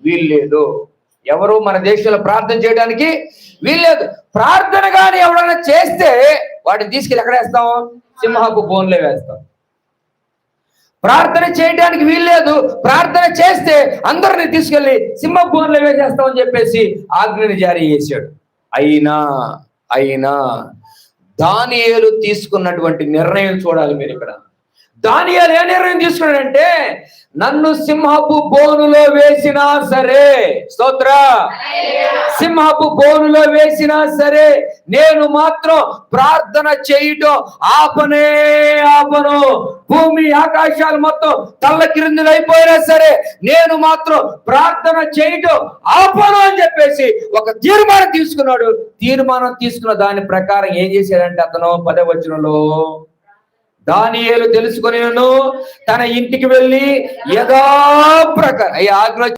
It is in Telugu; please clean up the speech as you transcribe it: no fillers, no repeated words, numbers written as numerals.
వీల్లేదు. ఎవరు మన దేశంలో ప్రార్థన చేయడానికి వీల్లేదు. ప్రార్థన కానీ ఎవరైనా చేస్తే వాటిని తీసుకెళ్ళి ఎక్కడ వేస్తాం? సింహపు బోన్లో వేస్తాం. ప్రార్థన చేయడానికి వీల్లేదు, ప్రార్థన చేస్తే అందరిని తీసుకెళ్లి సింహపు బోన్లో వేసేస్తామని చెప్పేసి ఆజ్ఞని జారీ చేశాడు. అయినా దానియేలు తీసుకున్నటువంటి నిర్ణయం చూడాలి మీరు ఇక్కడ. దానియేలు ఏ నిర్ణయం తీసుకున్నాడంటే, నన్ను సింహపు బోనులో వేసినా సరే, స్తోత్ర, సింహపు బోనులో వేసినా సరే నేను మాత్రం ప్రార్థన చేయటం ఆపను. భూమి ఆకాశాలు మొత్తం తల్ల క్రిందులు అయిపోయినా సరే నేను మాత్రం ప్రార్థన చేయటం ఆపను అని చెప్పేసి ఒక తీర్మానం తీసుకున్నాడు. తీర్మానం తీసుకున్న దాని ప్రకారం ఏం చేశాడంటే అతను 10వ వచనంలో, దానియేలు తెలుసుకొని తన ఇంటికి వెళ్ళి యథాప్రకారం ఆజ్ఞ